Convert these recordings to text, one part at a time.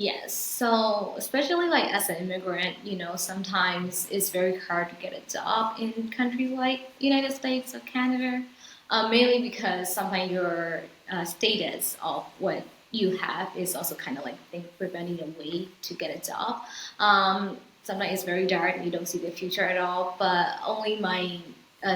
Yes. So especially like as an immigrant, sometimes it's very hard to get a job in countries like United States or Canada, mainly because sometimes your status of what you have is also kind of like think preventing a way to get a job. Sometimes it's very dark, you don't see the future at all. But only my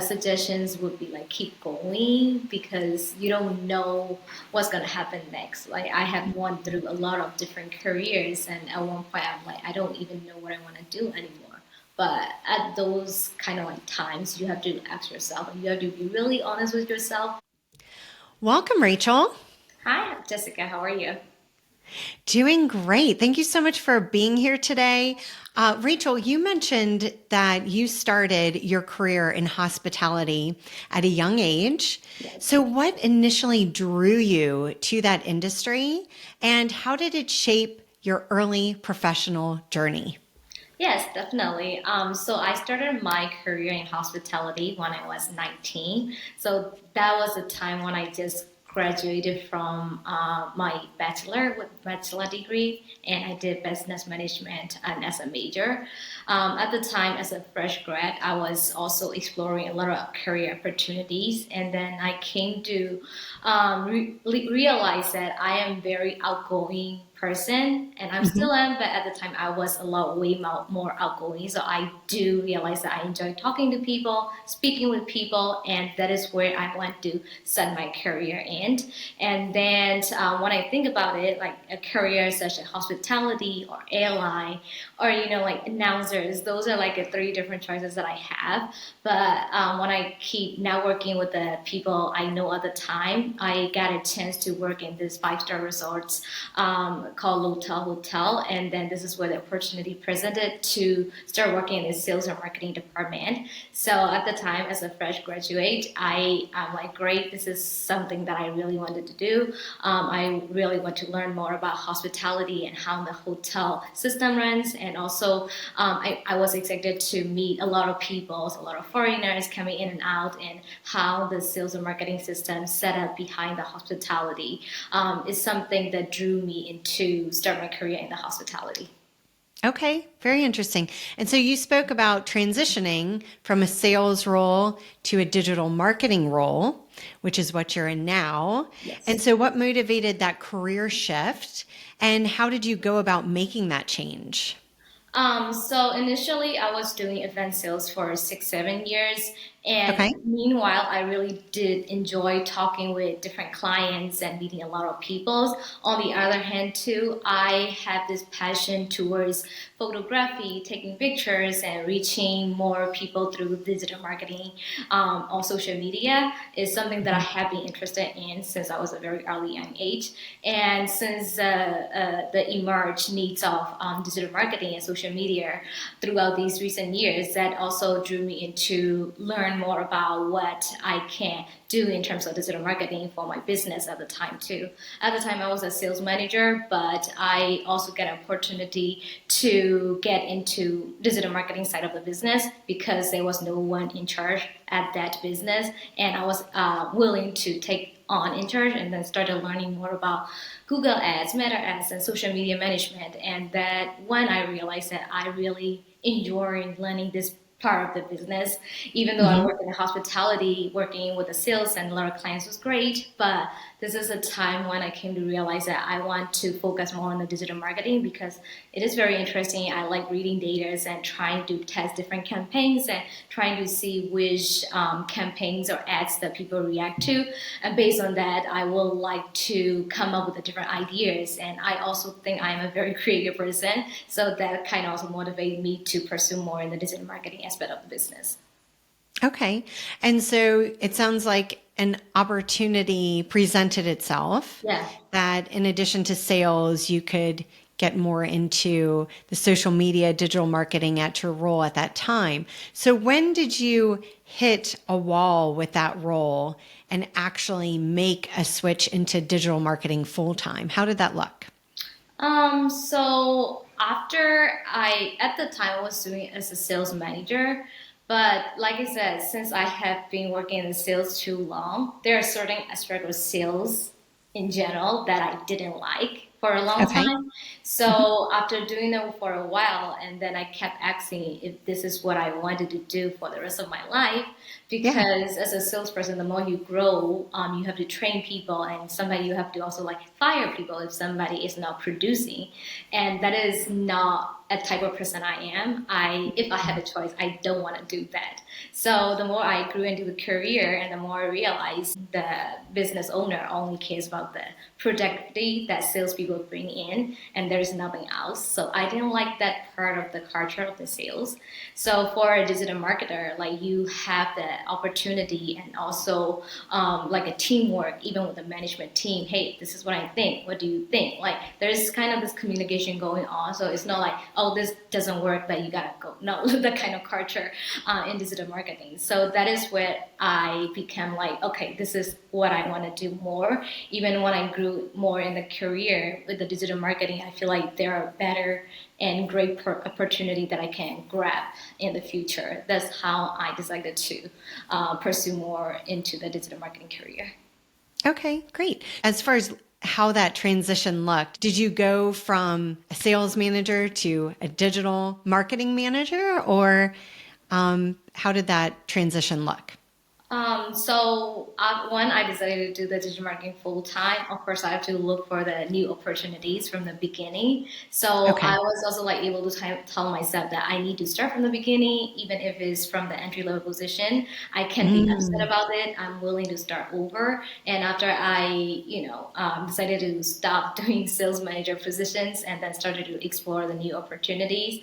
suggestions would be like keep going because you don't know what's gonna happen next. Like I have gone through a lot of different careers, and at one point I'm like, I don't even know what I want to do anymore. But at those kind of like times, you have to ask yourself, and you have to be really honest with yourself. Welcome, Rachel. Hi, Jessica. How are you? Doing great. Thank you so much for being here today. Rachel, you mentioned that you started your career in hospitality at a young age. Yes. So, what initially drew you to that industry, and how did it shape your early professional journey? Yes, definitely. So I started my career in hospitality when I was 19. So that was the time when I just graduated from my bachelor with bachelor degree, and I did business management and as a major. At the time, as a fresh grad, I was also exploring a lot of career opportunities, and then I came to realize that I am very outgoing person, and I'm still am, but at the time I was a lot way more outgoing. So I do realize that I enjoy talking to people, speaking with people, and that is where I want to set my career in. And then when I think about it, like a career such as hospitality or airline or like announcers, those are like the three different choices that I have. But when I keep networking with the people I know at the time, I got a chance to work in this five-star resorts called Lotel Hotel. And then this is where the opportunity presented to start working in the sales and marketing department. So at the time, as a fresh graduate, I'm like, great, this is something that I really wanted to do. I really want to learn more about hospitality and how the hotel system runs. And also, I was excited to meet a lot of people, a lot of foreigners coming in and out, and how the sales and marketing system set up behind the hospitality is something that drew me into start my career in the hospitality. Okay, very interesting. And so you spoke about transitioning from a sales role to a digital marketing role, which is what you're in now. And Yes. so what motivated that career shift and how did you go about making that change? So initially, I was doing event sales for 6, 7 years, and Okay. meanwhile, I really did enjoy talking with different clients and meeting a lot of people. On the other hand, too, I have this passion towards photography, taking pictures, and reaching more people through digital marketing on social media is something that I have been interested in since I was a very early young age. And since the emerged needs of digital marketing and social media throughout these recent years, that also drew me into learn more about what I can do in terms of digital marketing for my business at the time too. At the time, I was a sales manager, but I also get an opportunity to get into digital marketing side of the business because there was no one in charge at that business, and I was willing to take on in charge and then started learning more about Google Ads, Meta Ads, and social media management. And that when I realized that I really enjoy learning this part of the business, even though I Mhm. work in hospitality, working with the sales and a lot of clients was great. But this is a time when I came to realize that I want to focus more on the digital marketing because it is very interesting. I like reading data and trying to test different campaigns and trying to see which campaigns or ads that people react to. And based on that, I will like to come up with the different ideas. And I also think I'm a very creative person. So that kind of also motivated me to pursue more in the digital marketing aspect of the business. Okay. And so it sounds like an opportunity presented itself Yeah. that in addition to sales, you could get more into the social media, digital marketing at your role at that time. So when did you hit a wall with that role and actually make a switch into digital marketing full time? How did that look? So after at the time I was doing it as a sales manager, but like I said, since I have been working in sales too long, there are certain aspects of sales in general that I didn't like. for a long Okay. time. So after doing it for a while, and then I kept asking if this is what I wanted to do for the rest of my life. Yeah. Because as a salesperson, the more you grow, you have to train people, and somebody you have to also like fire people if somebody is not producing, and that is not a type of person I am. If I have a choice, I don't want to do that. So the more I grew into the career, and the more I realized the business owner only cares about the productivity that salespeople bring in, and there's nothing else. So I didn't like that part of the culture of the sales. So for a digital marketer, like you have the opportunity and also like a teamwork, even with the management team. Hey, this is what I think. What do you think? Like there's kind of this communication going on. So it's not like, oh, this doesn't work, but you gotta go. No, that kind of culture in digital marketing. So that is where I became like, okay, this is what I want to do more. Even when I grew more in the career with the digital marketing, I feel like there are better and great opportunity that I can grab in the future. That's how I decided to pursue more into the digital marketing career. Okay, great. As far as how that transition looked, did you go from a sales manager to a digital marketing manager, or how did that transition look? When I decided to do the digital marketing full time, of course, I have to look for the new opportunities from the beginning. So I Okay. was also like able to tell myself that I need to start from the beginning, even if it's from the entry level position. I can't be upset Mm. about it. I'm willing to start over. And after I, decided to stop doing sales manager positions and then started to explore the new opportunities,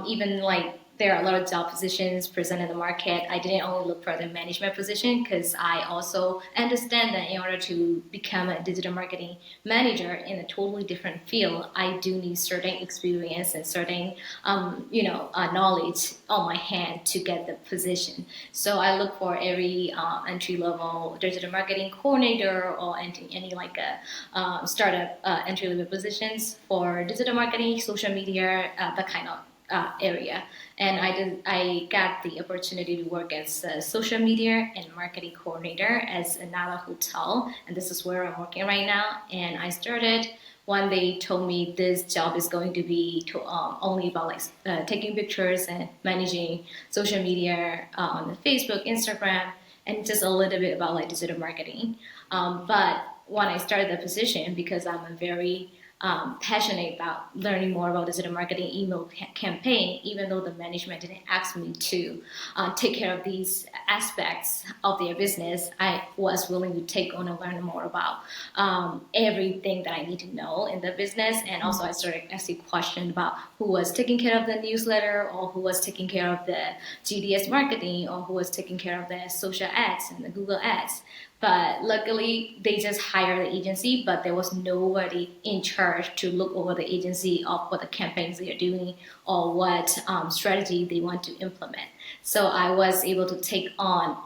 even like there are a lot of job positions present in the market. I didn't only look for the management position because I also understand that in order to become a digital marketing manager in a totally different field, I do need certain experience and certain, knowledge on my hand to get the position. So I look for every entry level digital marketing coordinator or any like a startup entry level positions for digital marketing, social media, that kind of area, and I got the opportunity to work as a social media and marketing coordinator as another hotel, and this is where I'm working right now. And I started when they told me this job is going to be only about like taking pictures and managing social media on Facebook, Instagram, and just a little bit about like digital marketing. But when I started the position, because I'm a very passionate about learning more about digital marketing email campaign, even though the management didn't ask me to take care of these aspects of their business. I was willing to take on and learn more about everything that I need to know in the business. And also I started asking questions about who was taking care of the newsletter, or who was taking care of the GDS marketing, or who was taking care of the social ads and the Google ads. But luckily, they just hired the agency, but there was nobody in charge to look over the agency of what the campaigns they are doing or what strategy they want to implement. So I was able to take on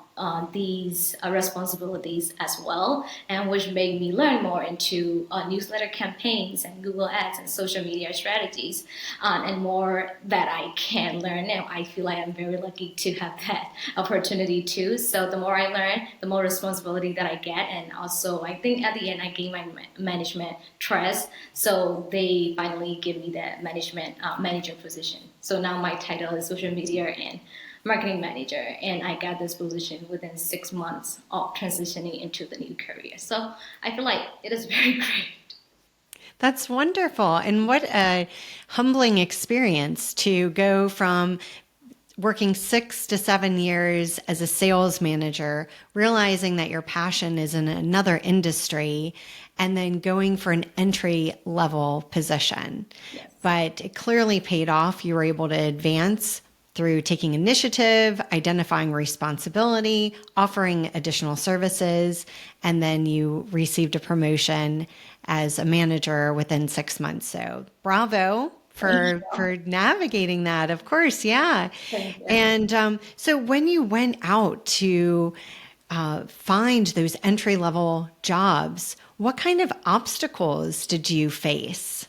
these responsibilities as well, and which made me learn more into newsletter campaigns and Google Ads and social media strategies, and more that I can learn. And I feel like I'm very lucky to have that opportunity too. So the more I learn, the more responsibility that I get, and also I think at the end I gain my management trust. So they finally give me the management manager position. So now my title is social media and marketing manager, and I got this position within 6 months of transitioning into the new career. So I feel like it is very great. That's wonderful. And what a humbling experience to go from working 6 to 7 years as a sales manager, realizing that your passion is in another industry, and then going for an entry level position. Yes. But it clearly paid off. You were able to advance through taking initiative, identifying responsibility, offering additional services, and then you received a promotion as a manager within 6 months. So bravo Thank for you. navigating that. Of course, yeah. Thank you. And so when you went out to find those entry level jobs, what kind of obstacles did you face?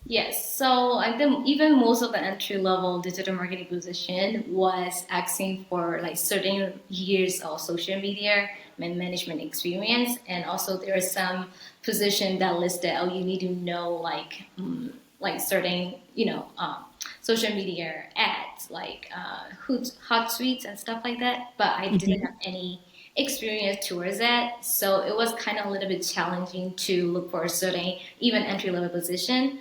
Yes, so I think even most of the entry level digital marketing position was asking for like certain years of social media management experience, and also there are some position that listed, oh, you need to know like certain, social media ads, like hot suites and stuff like that. But I didn't have any experience towards that, so it was kind of a little bit challenging to look for a certain even entry level position.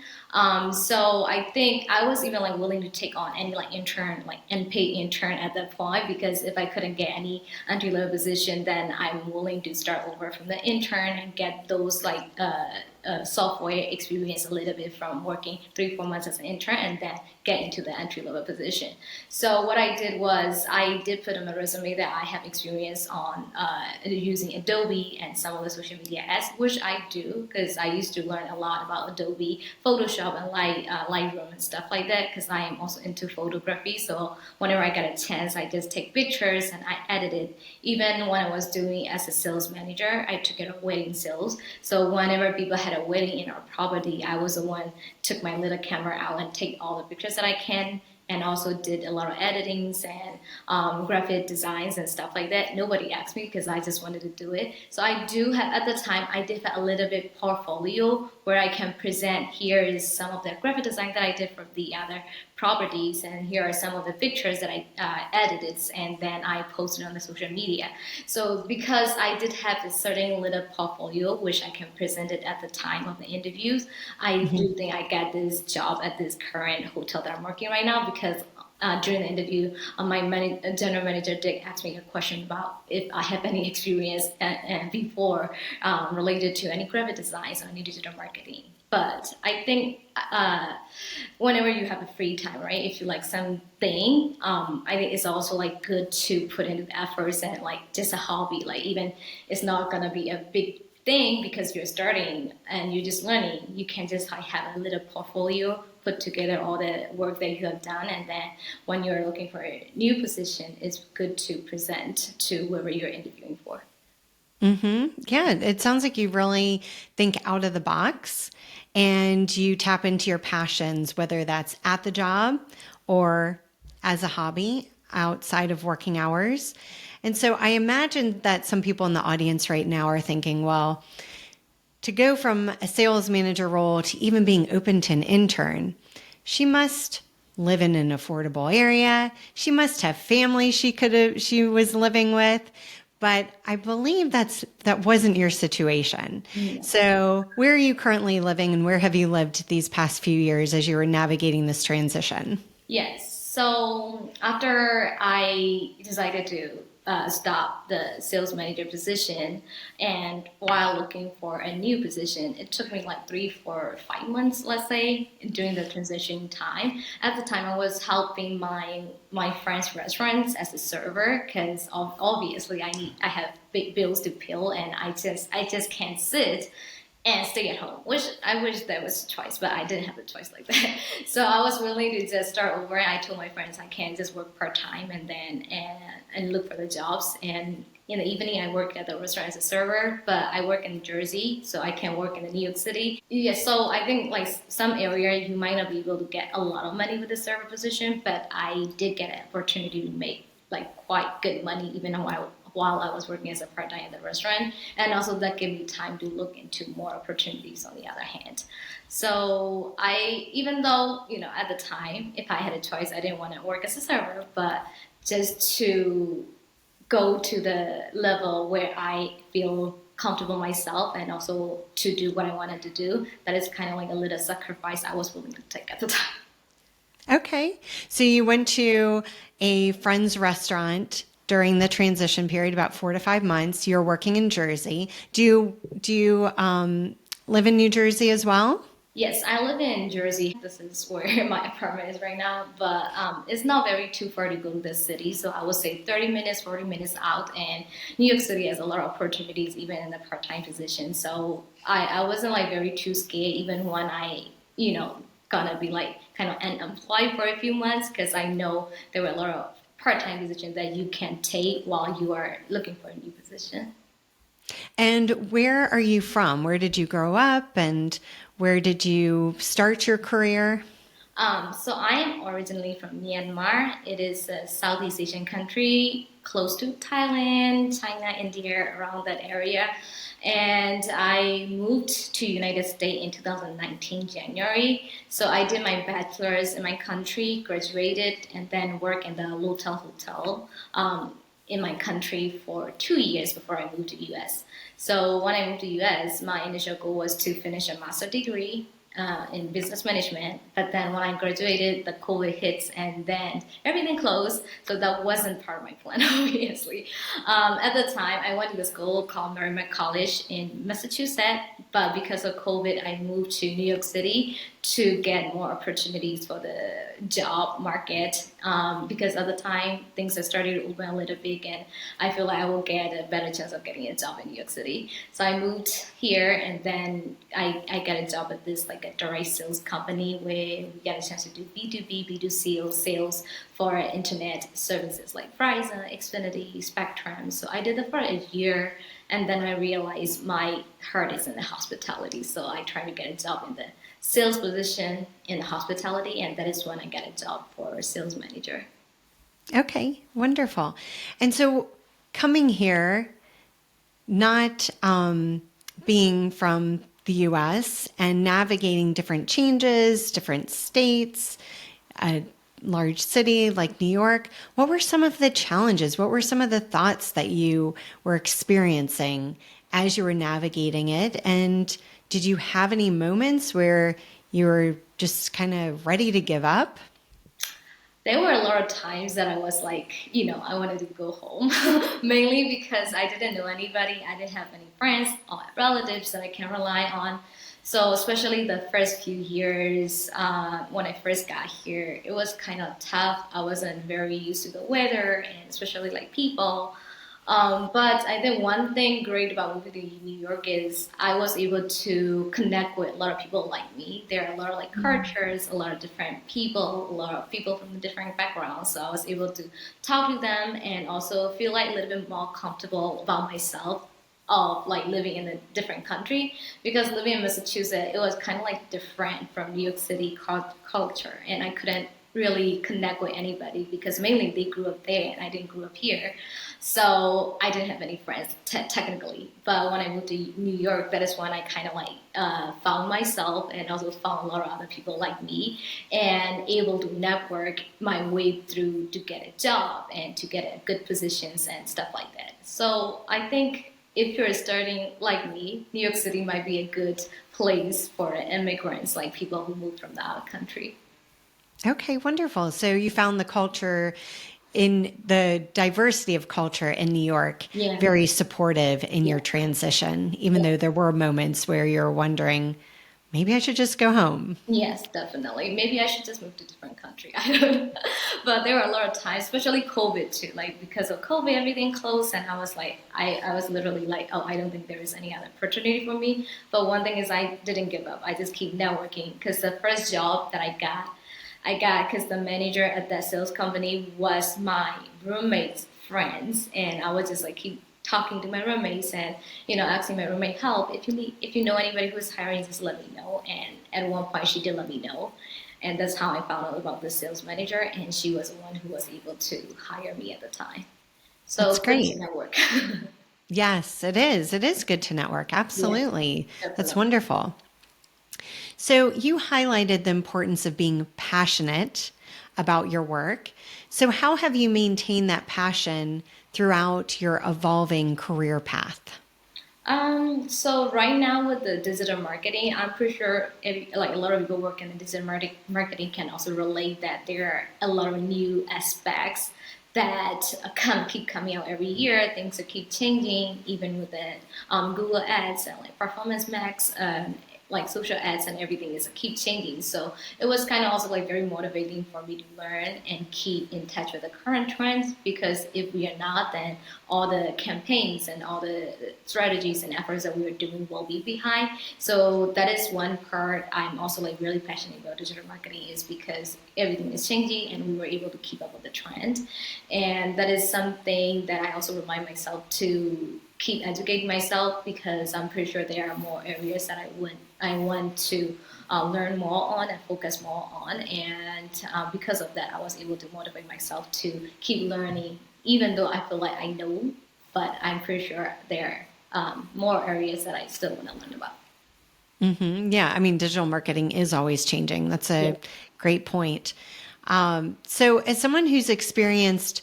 So I think I was even like willing to take on any like intern, like unpaid intern at that point, because if I couldn't get any entry level position, then I'm willing to start over from the intern and get those like software experience a little bit from working 3-4 months as an intern and then get into the entry level position. So what I did was I did put on my resume that I have experience on using Adobe and some of the social media ads, which I do because I used to learn a lot about Adobe, Photoshop, and Lightroom and stuff like that, because I am also into photography. So whenever I get a chance, I just take pictures and I edit it. Even when I was doing as a sales manager, I took care of wedding sales. So whenever people had a wedding in our property, I was the one took my little camera out and take all the pictures that I can, and also did a lot of editings and graphic designs and stuff like that. Nobody asked me because I just wanted to do it. So I do have, at the time, I did have a little bit portfolio where I can present, here is some of the graphic design that I did for the other properties, and here are some of the pictures that I edited, and then I posted on the social media. So because I did have a certain little portfolio which I can present it at the time of the interviews, I do think I got this job at this current hotel that I'm working right now, because during the interview, my general manager did ask me a question about if I have any experience before related to any graphic designs or any digital marketing. But I think whenever you have a free time, right? If you like something, I think it's also like good to put into the efforts and like just a hobby. Like even it's not gonna be a big thing because you're starting and you're just learning. You can just like have a little portfolio, put together all the work that you have done, and then when you're looking for a new position, it's good to present to whoever you're interviewing for. Yeah, it sounds like you really think out of the box and you tap into your passions, whether that's at the job or as a hobby outside of working hours. And so I imagine that some people in the audience right now are thinking, well, to go from a sales manager role to even being open to an intern, she must live in an affordable area. She must have family she was living with. But I believe that wasn't your situation. Yeah. So where are you currently living, and where have you lived these past few years as you were navigating this transition? Yes. So after I decided to stop the sales manager position, and while looking for a new position, it took me like 3, 4, 5 months, let's say, during the transition time. At the time, I was helping my friends' restaurants as a server because obviously I have big bills to pay, and I just can't sit and stay at home, which I wish there was a choice, but I didn't have a choice like that. So I was willing to just start over. I told my friends I can just work part-time and then and look for the jobs. And in the evening, I work at the restaurant as a server, but I work in Jersey, so I can work in New York City. Yeah, so I think like some area you might not be able to get a lot of money with the server position, but I did get an opportunity to make like quite good money even while I was working as a part-time at the restaurant. And also that gave me time to look into more opportunities on the other hand. So even though, at the time, if I had a choice, I didn't want to work as a server, but just to go to the level where I feel comfortable myself and also to do what I wanted to do, that is kind of like a little sacrifice I was willing to take at the time. Okay. So you went to a friend's restaurant during the transition period, about 4 to 5 months. You're working in Jersey. Do you live in New Jersey as well? Yes, I live in Jersey. This is where my apartment is right now, but it's not very too far to go to the city. So I would say 30 minutes, 40 minutes out. And New York City has a lot of opportunities, even in the part-time position. So I wasn't like very too scared, even when gonna be like kind of unemployed for a few months, because I know there were a lot of part-time positions that you can take while you are looking for a new position. And where are you from? Where did you grow up, and where did you start your career? So I am originally from Myanmar. It is a Southeast Asian country close to Thailand, China, India, around that area. And I moved to United States in 2019 January. So I did my bachelor's in my country, graduated, and then worked in the hotel in my country for 2 years before I moved to US. So when I moved to US, my initial goal was to finish a master degree in business management. But then when I graduated, the COVID hits and then everything closed. So that wasn't part of my plan, obviously. At the time, I went to the school called Merrimack College in Massachusetts. But because of COVID, I moved to New York City to get more opportunities for the job market. Because at the time, things had started to open a little bit, and I feel like I will get a better chance of getting a job in New York City. So I moved here, and then I got a job at this like a direct sales company where we get a chance to do B2B, B2C sales for internet services like Verizon, Xfinity, Spectrum. So I did that for a year, and then I realized my heart is in the hospitality. So I tried to get a job in the sales position in hospitality, and that is when I got a job for sales manager. Okay, wonderful. And so coming here, not being from the US and navigating different changes, different states, a large city like New York, what were some of the challenges? What were some of the thoughts that you were experiencing as you were navigating it? And did you have any moments where you were just kind of ready to give up? There were a lot of times that I was like, I wanted to go home, mainly because I didn't know anybody. I didn't have any friends or relatives that I can rely on. So, especially the first few years when I first got here, it was kind of tough. I wasn't very used to the weather and especially like people. But I think one thing great about moving to New York is I was able to connect with a lot of people like me. There are a lot of like cultures, a lot of different people, a lot of people from different backgrounds. So I was able to talk to them and also feel like a little bit more comfortable about myself of like living in a different country because living in Massachusetts it was kind of like different from New York City culture and I couldn't really connect with anybody because mainly they grew up there and I didn't grow up here. So I didn't have any friends technically. But when I moved to New York, that is when I kind of like found myself and also found a lot of other people like me and able to network my way through to get a job and to get a good positions and stuff like that. So I think if you're starting like me, New York City might be a good place for immigrants, like people who move from the out country. Okay, wonderful. So you found the culture in the diversity of culture in New York Yeah. very supportive in Yeah. your transition, even Yeah. though there were moments where you're wondering, maybe I should just go home. Yes, definitely. Maybe I should just move to a different country. I don't know. But there were a lot of times, especially COVID too. Like because of COVID, everything closed, and I was like, I was literally like, oh, I don't think there is any other opportunity for me. But one thing is, I didn't give up. I just keep networking because the first job that I got because the manager at that sales company was my roommate's friends, and I would just like keep talking to my roommates and asking my roommate help if you know anybody who's hiring just let me know and at one point she did let me know and that's how I found out about the sales manager and she was the one who was able to hire me at the time That's so good to great. network. Yes, it is. It is good to network. Yeah, Absolutely. That's definitely. wonderful. So you highlighted the importance of being passionate about your work. So how have you maintained that passion throughout your evolving career path? So right now with the digital marketing, I'm pretty sure like a lot of people work in the digital marketing can also relate that there are a lot of new aspects that kind of keep coming out every year. Things that keep changing, even with the Google Ads and like Performance Max, like social ads and everything is keep changing. So it was kind of also like very motivating for me to learn and keep in touch with the current trends because if we are not, then all the campaigns and all the strategies and efforts that we are doing will be behind. So that is one part I'm also like really passionate about digital marketing is because everything is changing and we were able to keep up with the trend. And that is something that I also remind myself to keep educating myself because I'm pretty sure there are more areas that I want to learn more on and focus more on. And because of that, I was able to motivate myself to keep learning, even though I feel like I know, but I'm pretty sure there are more areas that I still want to learn about. Yeah, I mean, digital marketing is always changing. That's Yeah. a great point. So, as someone who's experienced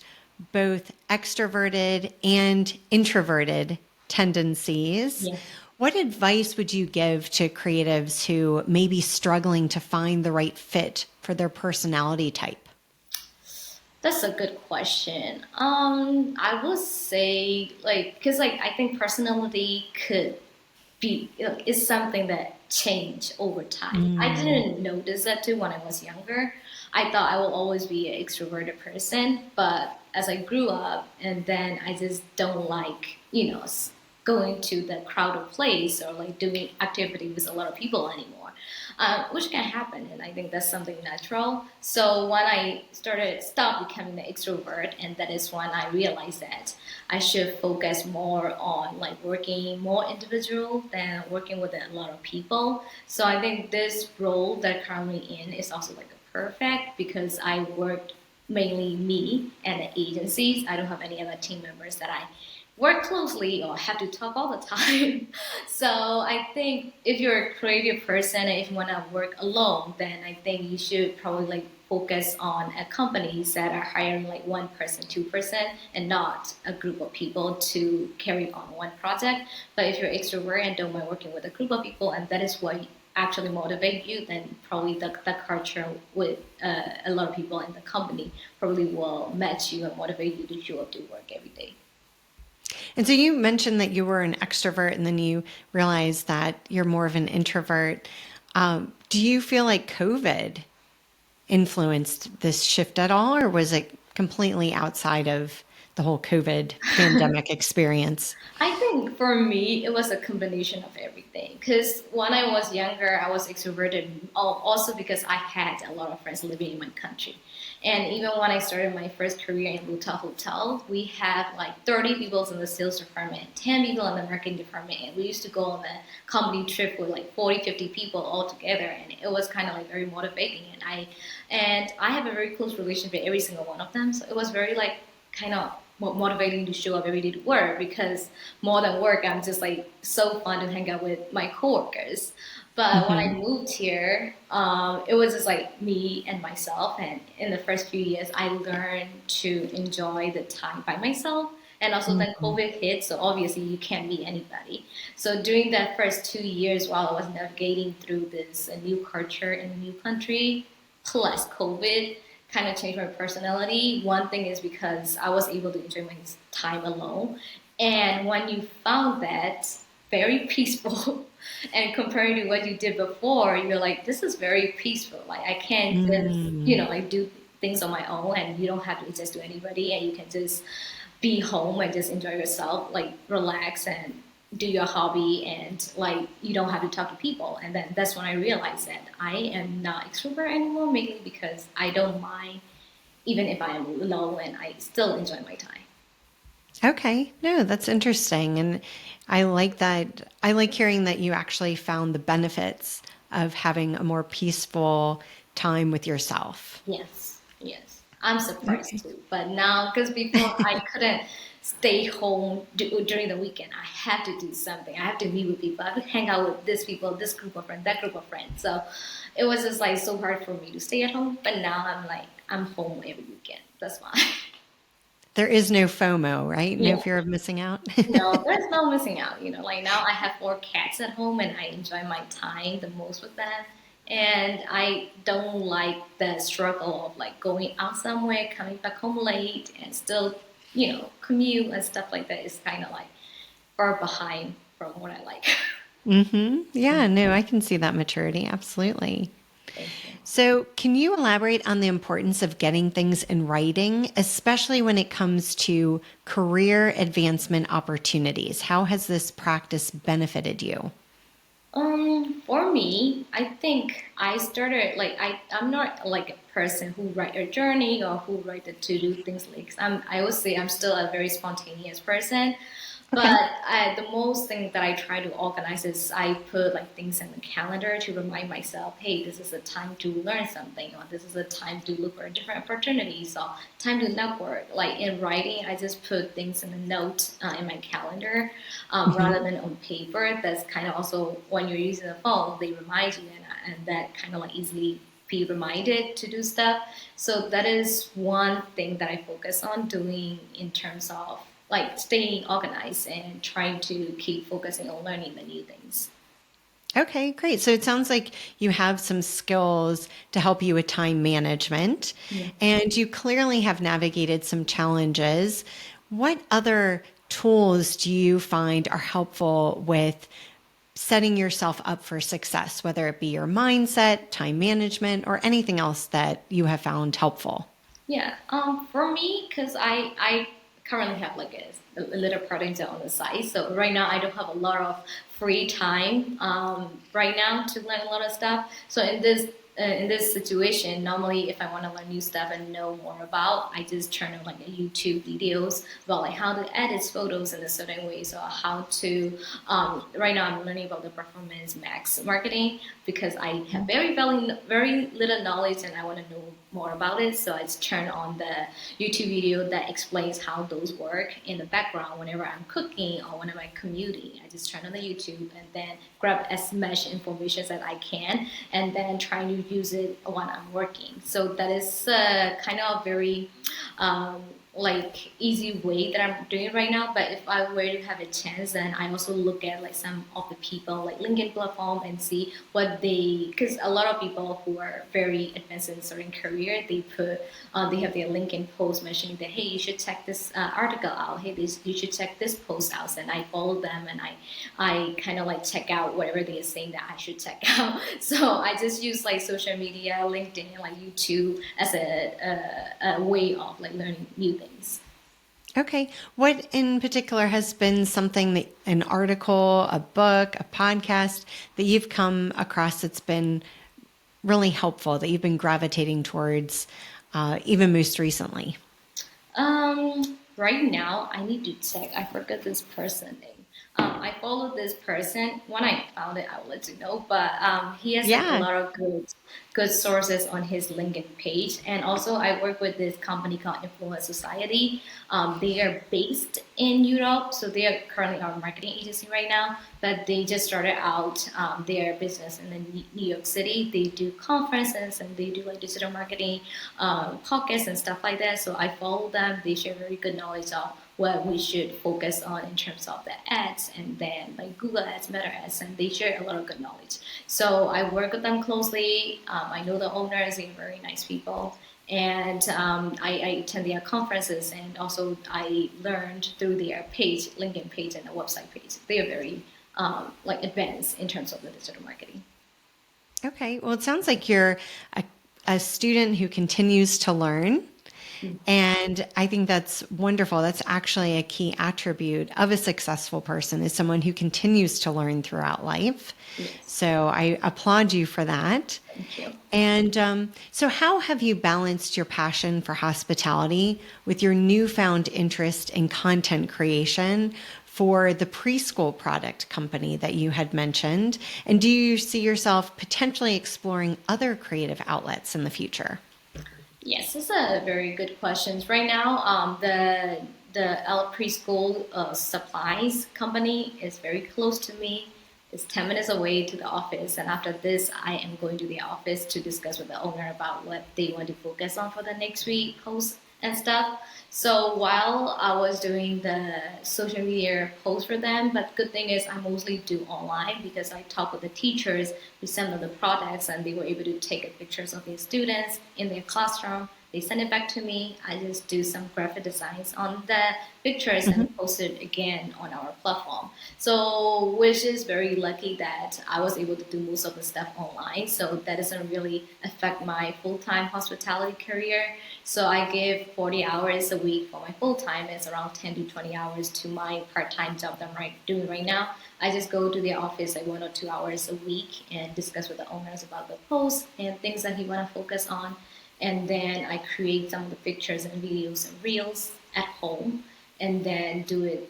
both extroverted and introverted tendencies, Yeah. what advice would you give to creatives who may be struggling to find the right fit for their personality type? That's a good question. I would say like because like I think personality could be is something that change over time. I Mm, didn't notice that too when I was younger. I thought I will always be an extroverted person, but as I grew up, and then I just don't like going to the crowded place or like doing activity with a lot of people anymore, which can happen, and I think that's something natural. So when I stop becoming the extrovert, and that is when I realized that I should focus more on like working more individual than working with a lot of people. So I think this role that I'm currently in is also like a perfect because I worked mainly me and the agencies. I don't have any other team members that I work closely or have to talk all the time. So I think if you're a creative person and if you want to work alone, then I think you should probably like focus on companies that are hiring like one person, 2%, and not a group of people to carry on one project. But if you're extrovert and don't mind working with a group of people, and that is what actually motivate you, then probably the culture with a lot of people in the company probably will match you and motivate you to show up to work every day. And so you mentioned that you were an extrovert and then you realized that you're more of an introvert. Do you feel like COVID influenced this shift at all, or was it completely outside of the whole COVID pandemic experience? I think for me, it was a combination of everything. Because when I was younger, I was extroverted also because I had a lot of friends living in my country. And even when I started my first career in Luta Hotel, we had like 30 people in the sales department, 10 people in the marketing department. And we used to go on a company trip with like 40, 50 people all together. And it was kind of like very motivating. And I have a very close relationship with every single one of them. So it was very like kind of motivating to show up every day to work because more than work, I'm just like so fun to hang out with my coworkers. But when I Hmm. moved here, it was just like me and myself. And in the first few years, I learned to enjoy the time by myself. And also then Hmm. COVID hit, so obviously you can't meet anybody. So during that first 2 years while I was navigating through this new culture in a new country, plus COVID, kind of changed my personality. One thing is because I was able to enjoy my time alone. And when you found that very peaceful and comparing to what you did before, you're like, this is very peaceful. Like I can just, Mm. like do things on my own and you don't have to resist to anybody and you can just be home and just enjoy yourself, like relax and do your hobby and like you don't have to talk to people. And then that's when I realized that I am not extrovert anymore, mainly because I don't mind even if I am alone and I still enjoy my time. Okay. No, that's interesting. And I like that. I like hearing that you actually found the benefits of having a more peaceful time with yourself. Yes, yes. I'm surprised Okay. too. But now, because before I couldn't stay home during the weekend, I had to do something. I have to meet with people. I have to hang out with this people, this group of friends, that group of friends. So it was just like so hard for me to stay at home. But now I'm like, I'm home every weekend. That's fine. There is no FOMO, right? No Yeah. fear of missing out. No, there's no missing out. Like now I have four cats at home and I enjoy my time the most with them. And I don't like the struggle of like going out somewhere, coming back home late, and still, commute and stuff like that is kind of like far behind from what I like. Yeah, no, I can see that maturity. Absolutely. Thank you. So, can you elaborate on the importance of getting things in writing, especially when it comes to career advancement opportunities? How has this practice benefited you? For me, I think I started like I'm not like a person who write a journey or who write the to do things like I always say I'm still a very spontaneous person. Okay. The most thing that I try to organize is I put like things in the calendar to remind myself, hey, this is a time to learn something, or this is a time to look for different opportunities, or time to network. Like in writing, I just put things in the note in my calendar rather Hmm. than on paper. That's kind of also when you're using the phone, they remind you, and that kind of like easily be reminded to do stuff. So that is one thing that I focus on doing in terms of like staying organized and trying to keep focusing on learning the new things. Okay, great. So it sounds like you have some skills to help you with time management, Yeah. and you clearly have navigated some challenges. What other tools do you find are helpful with setting yourself up for success, whether it be your mindset, time management, or anything else that you have found helpful? Yeah. For me, because I currently have like a little project on the side, so right now I don't have a lot of free time right now to learn a lot of stuff. So in this situation, normally if I want to learn new stuff and know more about, I just turn on like a YouTube videos about like how to edit photos in a certain way. So how to right now I'm learning about the performance max marketing because I have very little knowledge and I want to know more about it. So I just turn on the YouTube video that explains how those work in the background whenever I'm cooking or whenever I'm commuting. I just turn on the YouTube and then grab as much information as I can and then try to use it when I'm working. So that is kind of very um, like easy way that I'm doing it right now. But if I were to have a chance, then I also look at like some of the people like LinkedIn platform and see what they because a lot of people who are very advanced in certain career they have their LinkedIn post mentioning that hey you should check this article out, hey you should check this post out, and I follow them and I kind of like check out whatever they are saying that I should check out. So I just use like social media, LinkedIn, like YouTube as a way of like learning new things. Okay. What in particular has been something that an article, a book, a podcast that you've come across that's been really helpful that you've been gravitating towards, even most recently? Right now, I need to check. I forgot this person name. I follow this person. When I found it, I will let you know. But he has like a Yeah. lot of good sources on his LinkedIn page. And also, I work with this company called Influence Society. They are based in Europe, so they are currently our marketing agency right now. But they just started out their business in the New York City. They do conferences and they do like digital marketing podcasts and stuff like that. So I follow them. They share very good knowledge of what we should focus on in terms of the ads and then like Google ads, Meta ads, and they share a lot of good knowledge. So I work with them closely. I know the owners; they're very nice people. And I attend their conferences, and also I learned through their page, LinkedIn page, and the website page. They are very like advanced in terms of the digital marketing. Okay. Well, it sounds like you're a, a student who continues to learn. And I think that's wonderful. That's actually a key attribute of a successful person is someone who continues to learn throughout life. Yes, So I applaud you for that. thank you. And so, how have you balanced your passion for hospitality with your newfound interest in content creation for the preschool product company that you had mentioned? And do you see yourself potentially exploring other creative outlets in the future? Yes, it's a very good question. Right now, the L preschool supplies company is very close to me. It's 10 minutes away to the office, and after this, I am going to the office to discuss with the owner about what they want to focus on for the next week post and stuff. So while I was doing the social media post for them, but good thing is I mostly do online because I talk with the teachers who send them the products and they were able to take pictures of their students in their classroom. They send it back to me. I just do some graphic designs on the pictures and post it again on our platform. So, which is very lucky that I was able to do most of the stuff online. So that doesn't really affect my full-time hospitality career. So I give 40 hours a week for my full-time. It's around 10 to 20 hours to my part-time job that I'm doing right now. I just go to the office like 1 or 2 hours a week and discuss with the owners about the posts and things that he want to focus on. And then I create some of the pictures and videos and reels at home. and then do it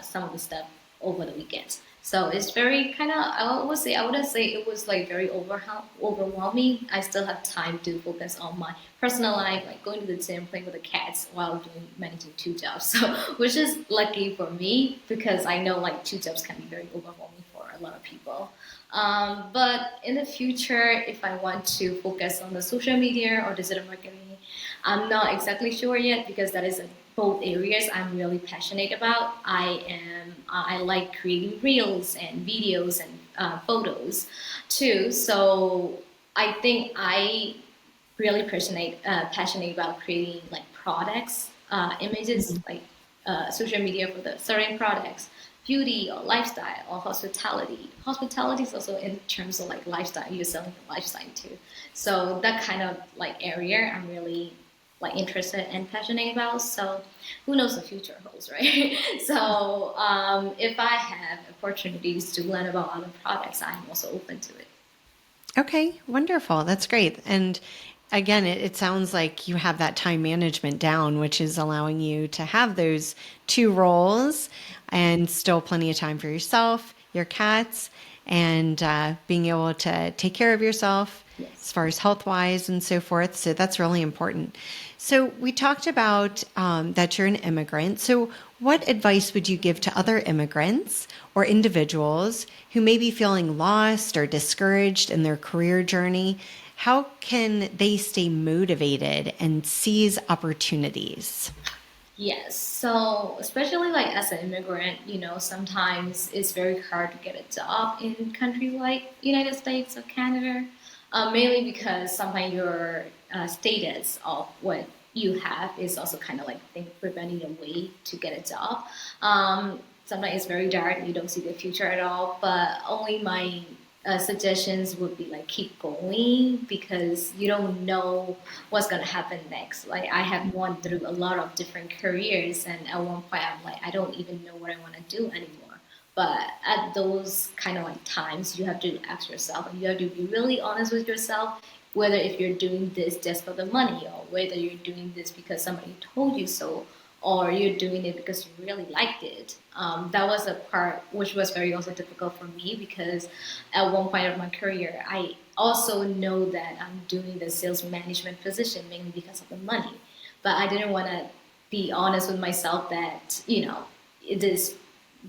some of the stuff over the weekends. So it's very kind of, I wouldn't say it was like very overwhelming. I still have time to focus on my personal life, like going to the gym, playing with the cats while doing managing two jobs. So which is lucky for me because I know like two jobs can be very overwhelming for a lot of people. But in the future, if I want to focus on the social media or digital marketing, I'm not exactly sure yet because that is both areas I'm really passionate about. I like creating reels and videos and photos too. So I think I really passionate about creating like products, images, like social media for the certain products, beauty or lifestyle or hospitality. Hospitality is also in terms of like lifestyle. You're selling the lifestyle too. So that kind of like area I'm really like interested and passionate about. So who knows the future holds, right? So if I have opportunities to learn about other products, I'm also open to it. Okay, wonderful. That's great. And again, it sounds like you have that time management down, which is allowing you to have those two roles and still plenty of time for yourself, your cats, and being able to take care of yourself Yes. as far as health wise and so forth. So that's really important. So we talked about that you're an immigrant. So what advice would you give to other immigrants or individuals who may be feeling lost or discouraged in their career journey? How can they stay motivated and seize opportunities? Yes. So especially like as an immigrant, sometimes it's very hard to get a job in country like United States or Canada, mainly because sometimes your status of what you have is also kind of like think preventing a way to get a job. Sometimes it's very dark, you don't see the future at all. But only my suggestions would be like keep going because you don't know what's gonna happen next. Like I have gone through a lot of different careers, and at one point I'm like I don't even know what I want to do anymore. But at those kind of like times, you have to ask yourself, and you have to be really honest with yourself, whether if you're doing this just for the money, or whether you're doing this because somebody told you so, or you're doing it because you really liked it. That was a part which was very also difficult for me because at one point of my career, I also know that I'm doing the sales management position mainly because of the money. But I didn't want to be honest with myself that, it is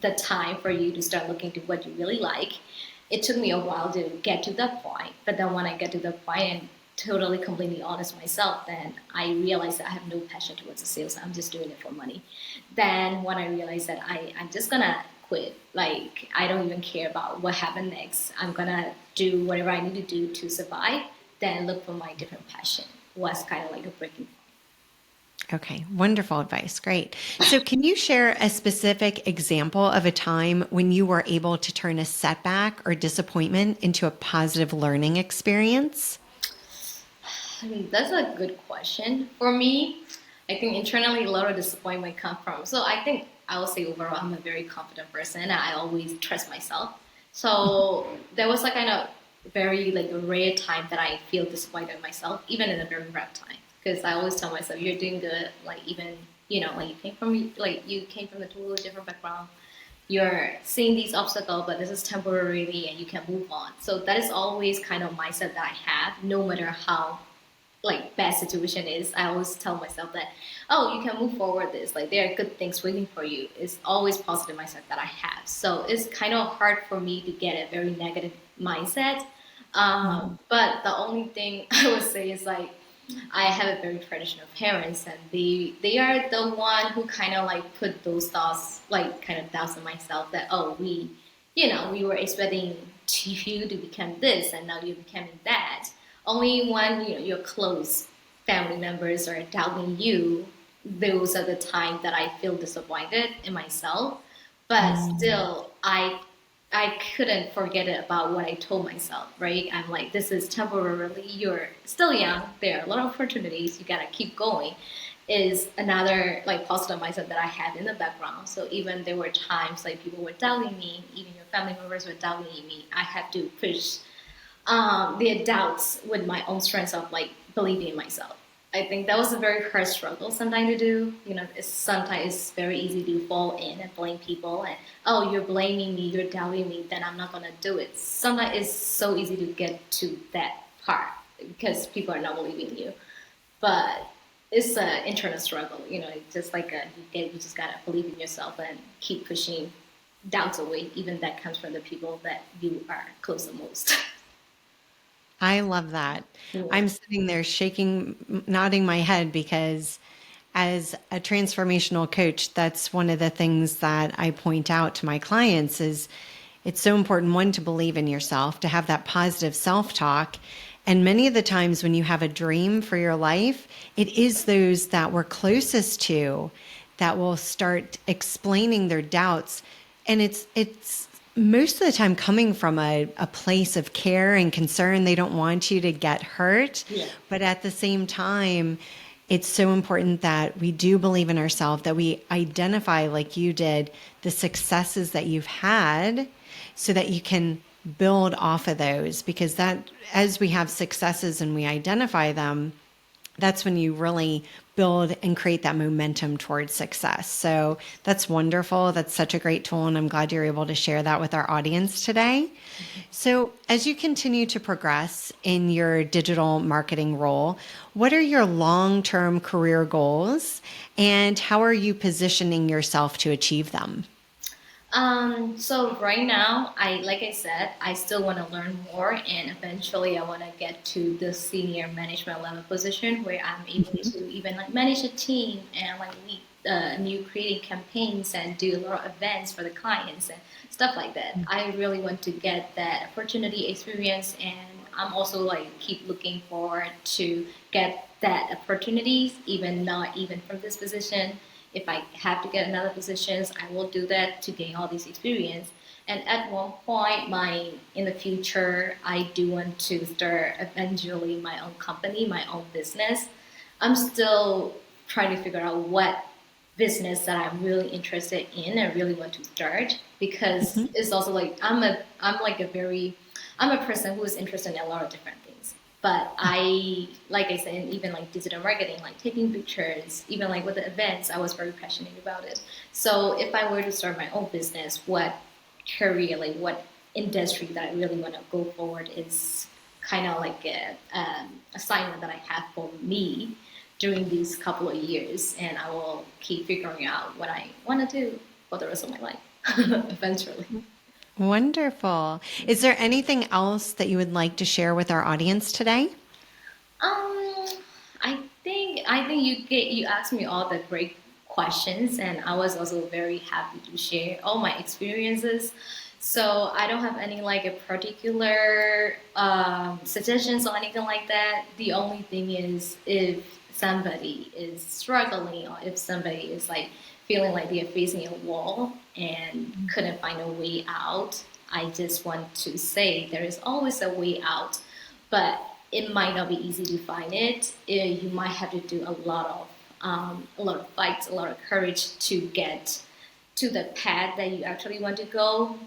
the time for you to start looking to what you really like. It took me a while to get to that point, but then when I get to that point and totally completely honest with myself, then I realized that I have no passion towards the sales. I'm just doing it for money. Then when I realized that I'm just gonna quit, like I don't even care about what happened next. I'm gonna do whatever I need to do to survive. Then look for my different passion. Was kind of like a breaking. Okay, wonderful advice. Great. So, can you share a specific example of a time when you were able to turn a setback or disappointment into a positive learning experience? I mean, that's a good question. For me, I think internally a lot of disappointment come from. So I think I will say overall I'm a very confident person. I always trust myself. So there was like kind of very like a rare time that I feel disappointed in myself, even in a very rough time. Because I always tell myself you're doing good. Like even like you came from a totally different background. You're seeing these obstacles, but this is temporarily, and you can move on. So that is always kind of mindset that I have, no matter how like bad situation is. I always tell myself that, oh, you can move forward this. Like there are good things waiting for you. It's always positive mindset that I have. So it's kind of hard for me to get a very negative mindset. But the only thing I would say is like I have a very traditional parents, and they are the one who kind of like put those thoughts, like kind of doubts in myself that, oh, we were expecting you to become this, and now you're becoming that. Only when your close family members are doubting you, those are the time that I feel disappointed in myself. But still, I couldn't forget it about what I told myself, right? I'm like, this is temporarily, you're still young, there are a lot of opportunities, you gotta keep going, is another like positive mindset that I had in the background. So even there were times like people were doubting me, even your family members were doubting me, I had to push their doubts with my own strength of like believing in myself. I think that was a very hard struggle sometimes to do. Sometimes it's very easy to fall in and blame people and, oh, you're blaming me, you're doubting me, then I'm not gonna do it. Sometimes it's so easy to get to that part because people are not believing you. But it's an internal struggle. It's just like you just gotta believe in yourself and keep pushing doubts away, even that comes from the people that you are close the most. I love that. Yeah. I'm sitting there shaking, nodding my head because as a transformational coach, that's one of the things that I point out to my clients is it's so important, one, to believe in yourself, to have that positive self-talk. And many of the times when you have a dream for your life, it is those that we're closest to that will start explaining their doubts. And it's most of the time coming from a place of care and concern. They don't want you to get hurt. Yeah. But at the same time, it's so important that we do believe in ourselves, that we identify, like you did, the successes that you've had so that you can build off of those. Because that, as we have successes and we identify them, that's when you really build and create that momentum towards success. So that's wonderful. That's such a great tool. And I'm glad you're able to share that with our audience today. So as you continue to progress in your digital marketing role, what are your long-term career goals and how are you positioning yourself to achieve them? So right now, like I said, I still want to learn more, and eventually, I want to get to the senior management level position where I'm able to even like manage a team and like lead new creating campaigns and do a lot of events for the clients and stuff like that. I really want to get that opportunity experience, and I'm also like keep looking forward to get that opportunities, even not even from this position. If I have to get another positions, I will do that to gain all this experience. And at one point, in the future, I do want to start eventually my own company, my own business. I'm still trying to figure out what business that I'm really interested in and really want to start because it's also like I'm a person who is interested in a lot of different things. But like I said, even like digital marketing, like taking pictures, even like with the events, I was very passionate about it. So if I were to start my own business, what career, like what industry that I really want to go forward is kind of like a assignment that I have for me during these couple of years, and I will keep figuring out what I want to do for the rest of my life eventually. Wonderful. Is there anything else that you would like to share with our audience today? Um, I think you asked me all the great questions, and I was also very happy to share all my experiences. So I don't have any like a particular suggestions or anything like that. The only thing is if somebody is struggling or if somebody is like feeling like they're facing a wall and couldn't find a way out, I just want to say there is always a way out, but it might not be easy to find it. You might have to do a lot of fights, a lot of courage to get to the path that you actually want to go.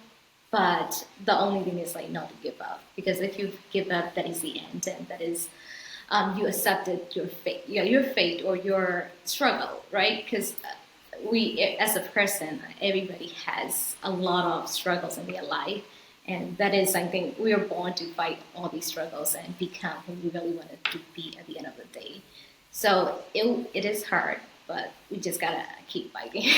But the only thing is like not to give up, because if you give up, that is the end, and that is you accepted your fate, yeah, your fate or your struggle, right? Because we, as a person, everybody has a lot of struggles in their life, and that is something we are born to fight all these struggles and become who we really wanted to be at the end of the day. So it is hard, but we just gotta keep fighting.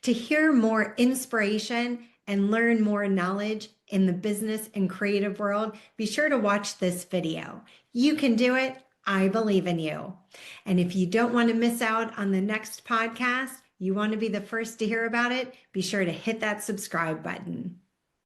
To hear more inspiration and learn more knowledge in the business and creative world, be sure to watch this video. You can do it. I believe in you. And if you don't want to miss out on the next podcast, you want to be the first to hear about it, be sure to hit that subscribe button.